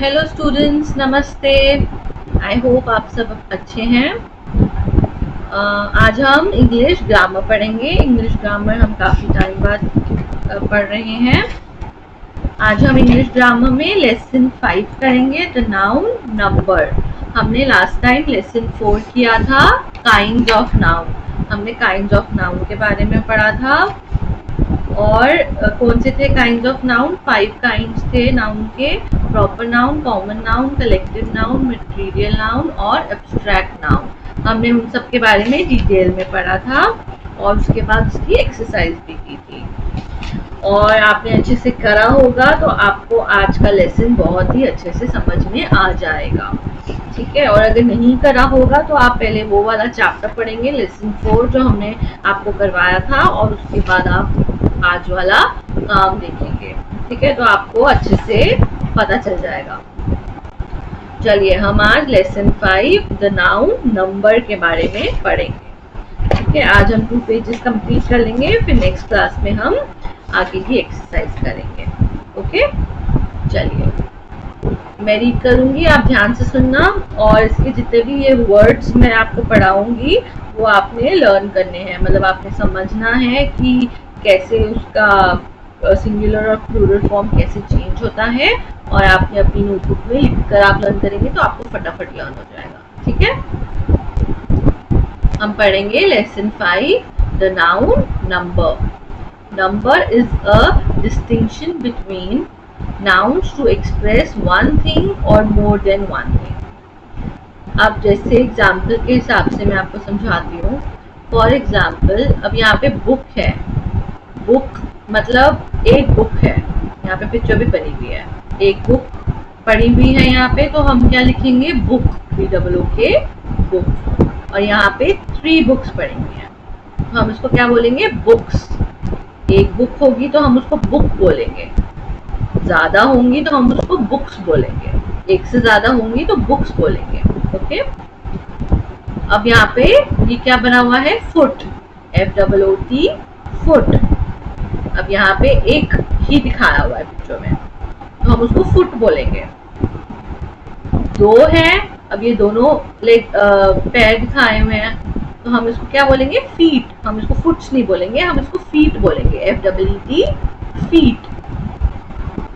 Hello students, नमस्ते। I hope आप सब अच्छे हैं। आज हम इंग्लिश ग्रामर पढ़ेंगे। इंग्लिश ग्रामर हम काफ़ी टाइम बाद पढ़ रहे हैं। आज हम इंग्लिश ग्रामर में लेसन 5 करेंगे, द नाउन नंबर। हमने लास्ट टाइम लेसन 4 किया था, काइंड्स ऑफ नाउन। हमने काइंड्स ऑफ नाउन के बारे में पढ़ा था। और कौन से थे काइंड्स ऑफ नाउन? 5 काइंड्स थे नाउन के: proper noun, common noun, collective noun, material noun और एब्स्ट्रैक्ट नाउन। हमने उन सब के बारे में डिटेल में पढ़ा था और उसके बाद उसकी एक्सरसाइज भी की थी। और आपने अच्छे से करा होगा तो आपको आज का लेसन बहुत ही अच्छे से समझ में आ जाएगा, ठीक है। और अगर नहीं करा होगा तो आप पहले वो वाला चैप्टर पढ़ेंगे, लेसन 4, जो हमने आपको करवाया था, और उसके बाद आप आज वाला काम देखेंगे, ठीक है। तो आपको अच्छे से पता चल जाएगा। चलिए हम आज लेसन 5 द नाउन नंबर के बारे में पढ़ेंगे, ठीक है। आज हम 2 पेजेस कंप्लीट कर लेंगे, फिर नेक्स्ट क्लास में हम आगे की एक्सरसाइज करेंगे। ओके, चलिए मैं रीड करूंगी, आप ध्यान से सुनना। और इसके जितने भी ये वर्ड्स मैं आपको पढ़ाऊंगी वो आपने लर्न करने हैं, मतलब आपने समझना है कि कैसे उसका सिंगुलर और प्लूरल फॉर्म कैसे चेंज होता है। और आपने अपनी नोटबुक में लिखकर आप लर्न करेंगे तो आपको फटाफट लर्न हो जाएगा, ठीक है। हम पढ़ेंगे lesson 5 the noun number. Number is a distinction between nouns to express one thing or more than one thing. अब जैसे एग्जाम्पल के हिसाब से मैं आपको समझाती हूँ। फॉर एग्जाम्पल, अब यहाँ पे बुक है। बुक मतलब एक बुक है, यहाँ पे पिक्चर भी बनी हुई है, एक बुक पड़ी हुई है यहाँ पे, तो हम क्या लिखेंगे? Book, BOOK book. और यहाँ पे 3 बुक्स पड़ी हुई हैं, तो हम इसको क्या बोलेंगे? बुक्स। एक बुक होगी तो हम उसको बुक बोलेंगे, ज्यादा होंगी तो हम उसको बुक्स बोलेंगे, एक से ज्यादा होंगी तो बुक्स बोलेंगे, ओके। अब यहाँ पे ये क्या बना हुआ है? Foot, FOOT foot. अब यहाँ पे एक ही दिखाया हुआ है पिक्चर में, तो हम उसको फुट बोलेंगे। 2 है, अब ये दोनों पैर दिखाए हुए हैं, तो हम इसको क्या बोलेंगे? फीट। हम इसको फुट्स नहीं बोलेंगे, हम इसको फीट बोलेंगे, FEET फीट।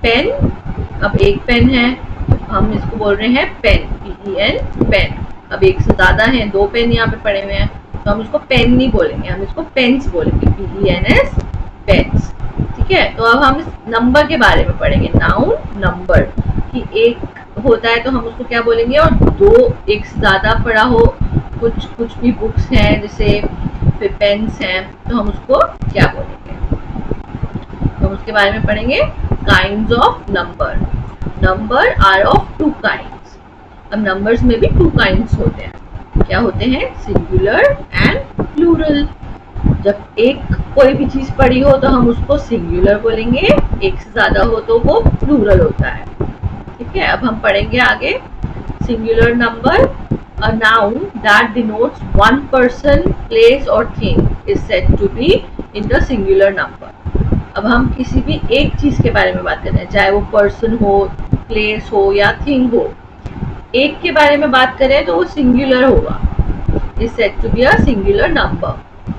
पेन, अब एक पेन है, हम इसको बोल रहे हैं पेन, PEN पेन। अब एक से ज्यादा है, 2 पेन यहाँ पे पड़े हुए हैं, तो हम इसको पेन नहीं बोलेंगे, हम इसको पेन्स बोलेंगे, PENS पेन्स, ठीक है। तो अब हम इस नंबर के बारे में पढ़ेंगे, नाउन नंबर, कि एक होता है तो हम उसको क्या बोलेंगे, और 2 एक से ज्यादा पड़ा हो, कुछ भी बुक्स हैं जैसे, फिर पेन्स हैं, तो हम उसको क्या बोलेंगे? तो हम उसके बारे में पढ़ेंगे। Kinds of number. Number are of 2 kinds. अब नंबर्स में भी 2 काइंड्स होते हैं। क्या होते हैं? Singular and plural. जब एक कोई भी चीज पड़ी हो तो हम उसको सिंगुलर बोलेंगे, एक से ज्यादा हो तो वो प्लूरल होता है, ठीक है। अब हम पढ़ेंगे आगे। Singular number, a noun that denotes one person, place or thing is said to be in the singular number. अब हम किसी भी एक चीज के बारे में बात कर रहे हैं, चाहे वो पर्सन हो, प्लेस हो या थिंग हो। एक के बारे में बात करें तो वो सिंगुलर होगा, is said to be a singular number.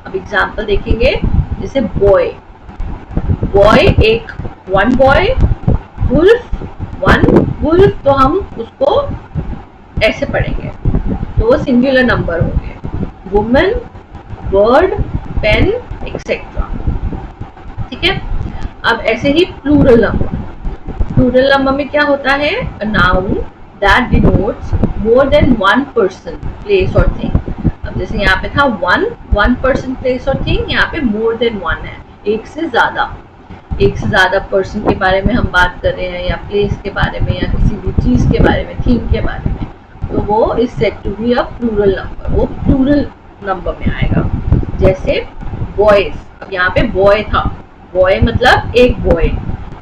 अब एग्जाम्पल देखेंगे, जैसे बॉय, बॉय एक, one boy, wolf one wolf, तो हम उसको ऐसे पढ़ेंगे, तो वो सिंगुलर नंबर होंगे। वुमन, बर्ड, पेन एक्सेट्रा, ठीक है। अब ऐसे ही प्लूरल नंबर। प्लूरल नंबर में क्या होता है? A noun that denotes more than one person, place और थिंग। अब जैसे यहाँ पे था वन पर्सन, प्लेस और थिंग, यहाँ पे मोर देन वन है, एक से ज्यादा पर्सन के बारे में हम बात कर रहे हैं, या प्लेस के बारे में, या किसी भी चीज के बारे में, थिंग के बारे में, तो वो is said to be a plural number, वो प्लूरल नंबर में आएगा। जैसे बॉयज, अब यहाँ पे बॉय था, बॉय मतलब एक बॉय।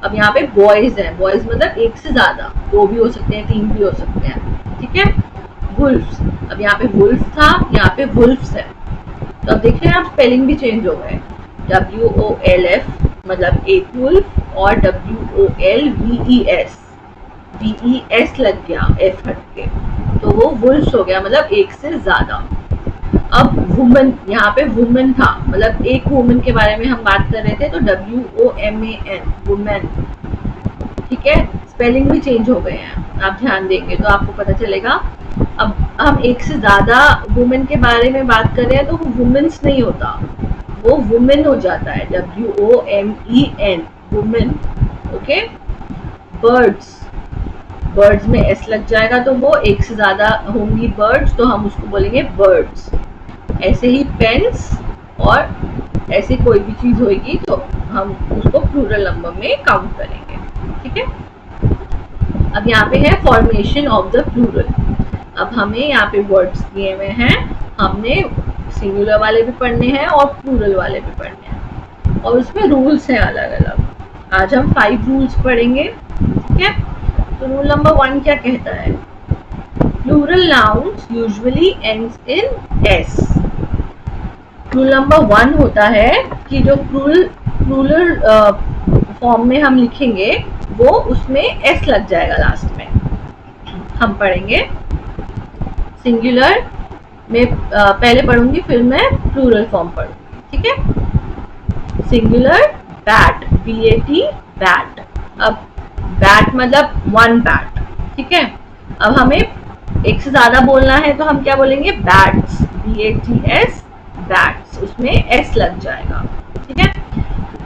अब यहाँ पे बॉयज है, बॉयज मतलब एक से ज्यादा, 2 भी हो सकते हैं, 3 भी हो सकते हैं, ठीक है। वुल्फ्स, अब यहाँ पे वुल्फ था, यहाँ पे वुल्फ्स है, तो अब देख रहे हैं आप स्पेलिंग भी चेंज हो गए, WOLF मतलब एक वुल्फ, और WOLVES DES लग गया, F हट के, तो वो वुल्स हो गया, मतलब एक से ज्यादा। अब वुमन, यहाँ पे वुमन था, मतलब एक वुमन के बारे में हम बात कर रहे थे, तो WOMAN, वुमेन। ठीक है, स्पेलिंग भी चेंज हो गए हैं, आप ध्यान देंगे तो आपको पता चलेगा। अब हम एक से ज्यादा वुमेन के बारे में बात कर रहे हैं तो वो वुमेन्स नहीं होता, वो वुमेन हो जाता है, WOMEN, women. Okay. Birds, birds में एस लग जाएगा तो वो एक से ज्यादा होंगी बर्ड्स, तो हम उसको बोलेंगे बर्ड्स। ऐसे ही पेन्स और ऐसे कोई भी चीज होगी तो हम उसको प्लूरल नंबर में काउंट करेंगे। ठीक है। अब यहाँ पे है फॉर्मेशन ऑफ द प्लूरल। अब हमें यहाँ पे वर्ड्स दिए हुए हैं, हमने सिंगुलर वाले भी पढ़ने हैं और प्लूरल वाले भी पढ़ने हैं, और उसमें रूल्स हैं अलग अलग। आज हम 5 रूल्स पढ़ेंगे। ठीक है। तो रूल नंबर 1 क्या कहता है? Plural nouns usually ends in S. Rule number 1 होता है कि जो प्लूरल फॉर्म में हम लिखेंगे वो उसमें एस लग जाएगा लास्ट में। हम पढ़ेंगे सिंगुलर में, पहले पढ़ूंगी फिर मैं प्लूरल फॉर्म पढ़ूंगी। ठीक है। Singular bat, BAT, bat. अब बैट मतलब 1 बैट। ठीक है। अब हमें एक से ज्यादा बोलना है तो हम क्या बोलेंगे? बैट्स, BATS, बैट्स, उसमें एस लग जाएगा। ठीक है।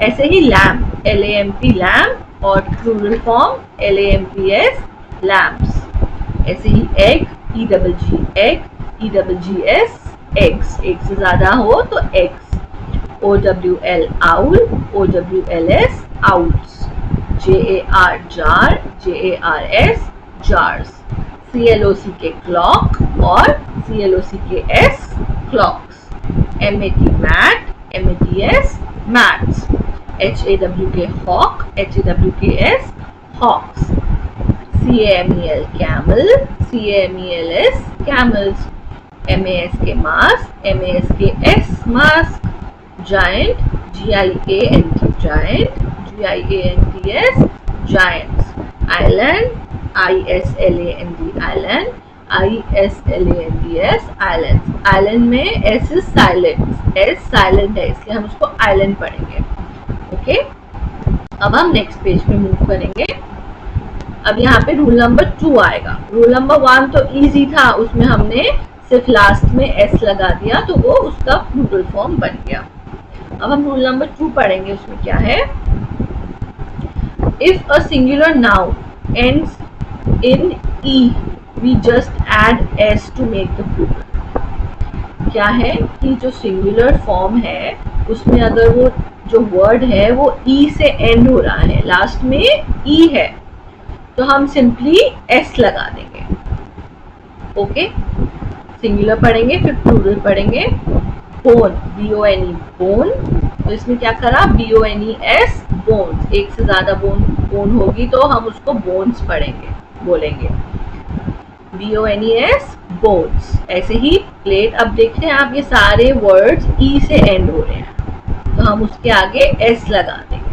ऐसे ही लैम्प, LAMP, लैम्प, और प्लूरल फॉर्म LAMPS, लैम्प्स। ऐसे ही egg, EGG, egg, EGGS, eggs, एक से ज्यादा हो तो eggs. OWL, owl, OWLS, owls. JAR, jar, JARS, jars. CLOCK, clock, और CLOCKS, clocks. MAT, mat, MATS, mats. HAWK, hawk, HAWKS, hawks. CAMEL, camel, CAMELS, camels. MASK, mask, MASKS, mask. Giant, GIANT, giant, GIANTS, giants. Island, ISLAND, island, ISLANDS, island. Island में S is silent, S silent है, इसलिए हम उसको island पढ़ेंगे। Okay. अब हम next page पे move करेंगे। अब यहाँ पे रूल नंबर 2 आएगा। रूल नंबर 1 तो इजी था, उसमें हमने सिर्फ लास्ट में एस लगा दिया तो वो उसका प्लूरल फॉर्म बन गया। अब हम रूल नंबर 2 पढ़ेंगे, उसमें क्या है? If a singular noun ends in E, we just add S to make the plural. क्या है कि जो सिंगुलर फॉर्म है उसमें अगर वो जो वर्ड है वो ई से एंड हो रहा है, लास्ट में ई है, तो हम सिंपली एस लगा देंगे। ओके। सिंगुलर पढ़ेंगे फिर प्लूरल पढ़ेंगे। बोन, BONE, बोन, तो इसमें क्या करा? BONES, bones. एक से ज्यादा बोन होगी तो हम उसको बोन्स पढ़ेंगे, बोलेंगे। BONES, bones. ऐसे ही प्लेट, अब देखते हैं आप ये सारे वर्ड्स ई से एंड हो रहे हैं तो हम उसके आगे एस लगा देंगे।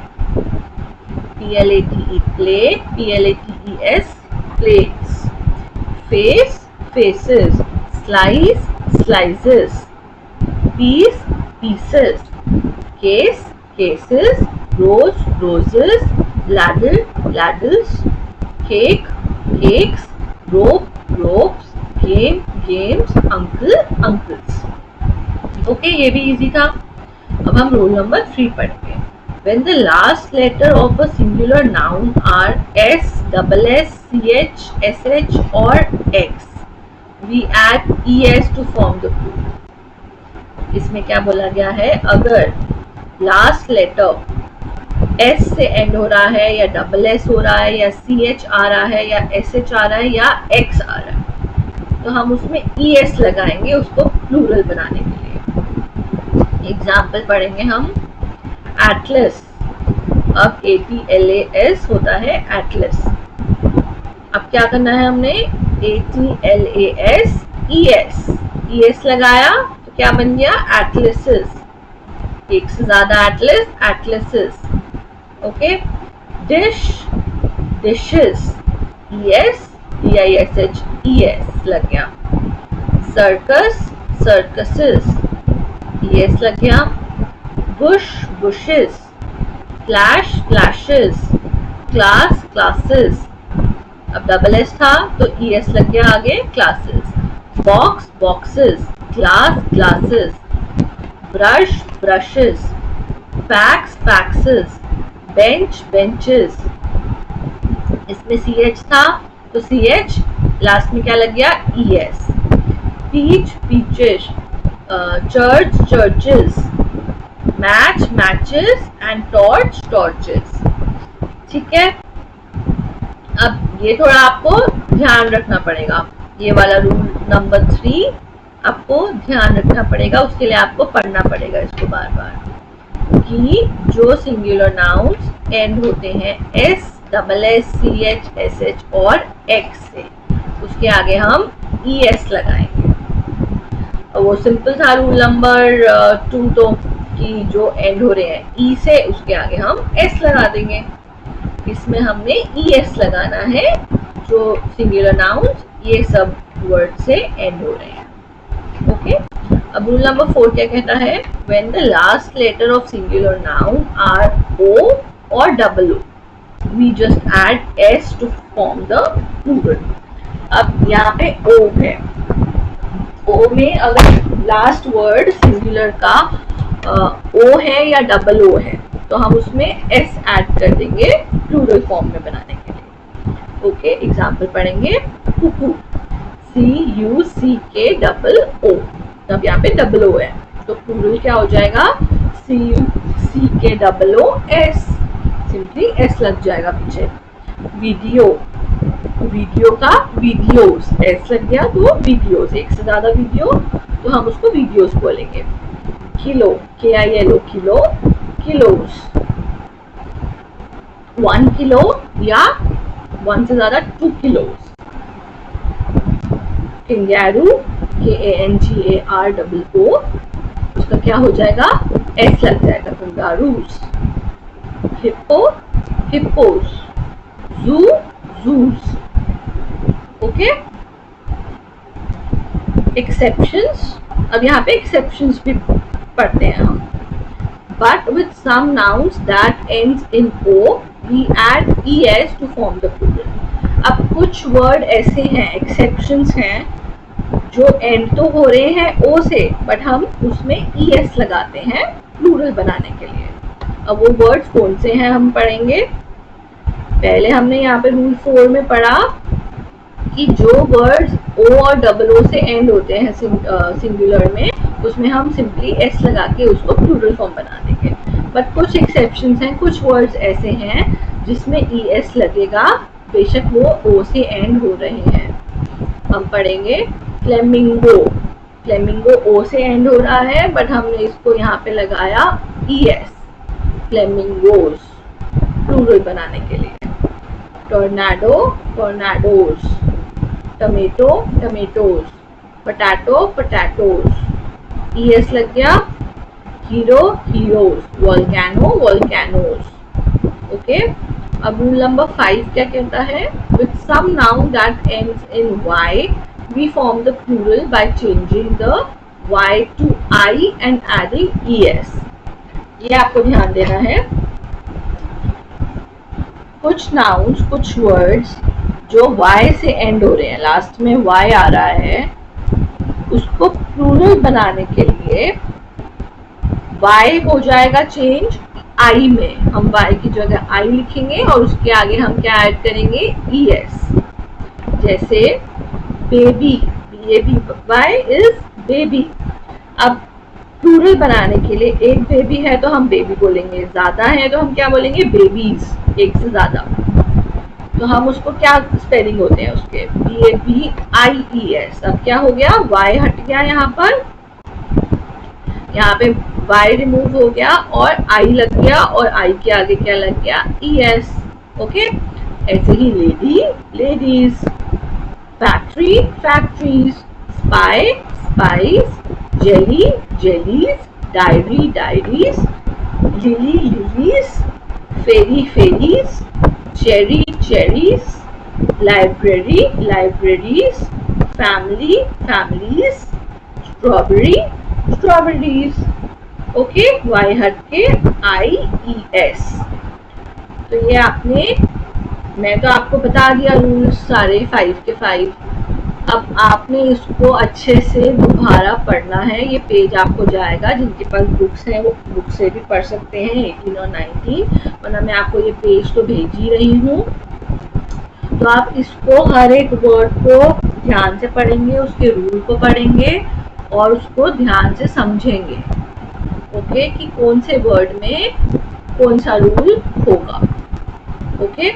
PLATE, plate, PLATES, plates. Face, faces. Slice, slices. Piece, pieces. Case, cases, rose, roses, ladle, ladles, cake, cakes, rope, ropes, game, games, uncle, uncles. Okay, ये भी इजी था। अब हम रोल नंबर 3 पढ़ेंगे। When the last letter of a singular noun are S, SS, CH, SH or X, we add ES to form the plural. इसमें क्या बोला गया है? अगर लास्ट लेटर एस से एंड हो रहा है या SS हो रहा है या CH आ रहा है या SH आ रहा है या X आ रहा है तो हम उसमें ES लगाएंगे उसको प्लूरल बनाने के लिए। एग्जाम्पल पढ़ेंगे हम। एटलस, अब ATLAS होता है एटलस। अब क्या करना है हमने? ATLAS, ES लगाया तो क्या बन गया? एटलसेस। एक से ज्यादा Atlas, atlases. Okay. Dish, dishes. ES, DISH, ES लग गया। सर्कस, सर्कसेस, ES लग गया। Bush, bushes, flash, flashes, class, classes. अब डबल एस था तो ES लग गया आगे, classes. Box, boxes, class, classes. Brush, brushes, fax, faxes, bench, benches. इसमें CH था तो CH, लास्ट में क्या लग गया, ES। Peach, peaches, church, churches, match, matches and torch, torches. ठीक है, अब ये थोड़ा आपको ध्यान रखना पड़ेगा, ये वाला रूल नंबर 3 आपको ध्यान रखना पड़ेगा, उसके लिए आपको पढ़ना पड़ेगा इसको बार बार कि जो सिंगुलर नाउन्स एंड होते हैं S, double S, CH, SH और X से, उसके आगे हम ES लगाएंगे। और वो सिंपल था रूल नंबर 2 तो कि जो एंड हो रहे हैं E से, उसके आगे हम S लगा देंगे। इसमें हमने ES लगाना है, जो सिंगुलर नाउन्स ये सब वर्ड से एंड हो रहे हैं। ओके, अब रूल नंबर 4 क्या कहता है, when the last letter of singular noun are O और double O, we just add S to form the plural. अब यहाँ पे O है, O में अगर लास्ट वर्ड सिंगुलर का O है या डबल O है तो हम उसमें S ऐड कर देंगे प्लूरल फॉर्म में बनाने के लिए। ओके, एग्जाम्पल पढ़ेंगे। कुकू, CUCK डबल O, अब यहाँ पे डबल O है तो प्लूरल क्या हो जाएगा, CUCK double O S, simply S लग जाएगा पीछे। वीडियो, वीडियो का वीडियोस, S लग गया तो वीडियोस, एक से ज्यादा वीडियो तो हम उसको वीडियोस बोलेंगे। Kilo, KILO, kilo, किलोस। 1 किलो या 1 से ज्यादा 2 किलोस। कंगारू, KANGAROO, उसका क्या हो जाएगा, S लग जाएगा, kangaroos. Hippo, hippos. Zoo, zoos. Okay, exceptions, अब यहाँ पे एक्सेप्शंस भी पढ़ते हैं हम। But with some nouns that ends in O, we add ES to form the plural. अब कुछ वर्ड ऐसे हैं, एक्सेप्शंस हैं, जो एंड तो हो रहे हैं O से, बट हम उसमें ES लगाते हैं प्लूरल बनाने के लिए। अब वो वर्ड्स कौन से हैं हम पढ़ेंगे। पहले हमने यहाँ पे रूल 4 में पढ़ा कि जो वर्ड्स O और डबल O से एंड होते हैं सिंगुलर में, उसमें हम सिंपली S लगा के उसको प्लूरल फॉर्म बना देंगे। बट कुछ एक्सेप्शंस हैं, कुछ वर्ड्स ऐसे हैं जिसमें ES लगेगा, बेशक वो O से एंड हो रहे हैं। हम पढ़ेंगे फ्लेमिंगो, फ्लेमिंगो O से एंड हो रहा है बट हमने इसको यहाँ पे लगाया ES, फ्लेमिंगोस, प्लूरल बनाने के लिए। Tornado, tornadoes. Tomato, tomatoes. Potato, potatoes, ES लग गया। Hero, heroes. Volcano, volcanoes. Okay, अब रूल नंबर 5 क्या कहता है, with some noun that ends in Y, we form the plural by changing the Y to I and adding ES। ये आपको ध्यान देना है। कुछ नाउन्स, कुछ वर्ड्स जो Y से एंड हो रहे हैं, लास्ट में Y आ रहा है, उसको प्लूरल बनाने के लिए Y हो जाएगा चेंज I में, हम Y की जगह I लिखेंगे और उसके आगे हम क्या ऐड करेंगे, ES। जैसे बेबी, BABY इज बेबी। अब प्लूरल बनाने के लिए एक बेबी है तो हम बेबी बोलेंगे, ज्यादा है तो हम क्या बोलेंगे, बेबीज, एक से ज्यादा। तो हम उसको क्या स्पेलिंग होते हैं उसके, BABIES। अब क्या हो गया, Y हट गया यहाँ पर, यहाँ पे Y रिमूव हो गया और I लग गया और I के आगे क्या लग गया, ES। ओके, ऐसे ही lady, ladies. Factory, factories. Spy, spies. Jelly, jellies. Diary, diaries. Lily, lilies. Ferry, ferries. Cherry, cherries. Library, libraries, family, families, strawberry, strawberries. Okay, Y हट के IES। तो ये आपने, मैं तो आपको बता दिया रूल्स सारे 5 के 5। अब आपने इसको अच्छे से दोबारा पढ़ना है। ये पेज आपको जाएगा, जिनके पास बुक्स हैं वो बुक से भी पढ़ सकते हैं 18 और 19, वरना मैं आपको ये पेज तो भेज ही रही हूँ। तो आप इसको हर एक वर्ड को ध्यान से पढ़ेंगे, उसके रूल को पढ़ेंगे और उसको ध्यान से समझेंगे। ओके, कि कौन से वर्ड में कौन सा रूल होगा। ओके,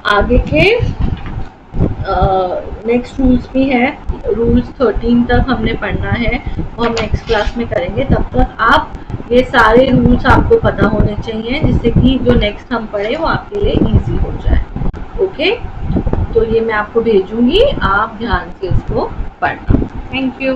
आगे के नेक्स्ट रूल्स भी है। रूल्स 13 तक हमने पढ़ना है, वो हम नेक्स्ट क्लास में करेंगे। तब तक आप ये सारे रूल्स आपको पता होने चाहिए, जिससे कि जो नेक्स्ट हम पढ़े वो आपके लिए इजी हो जाए। ओके, तो ये मैं आपको भेजूंगी, आप ध्यान से इसको पढ़ना। Thank you.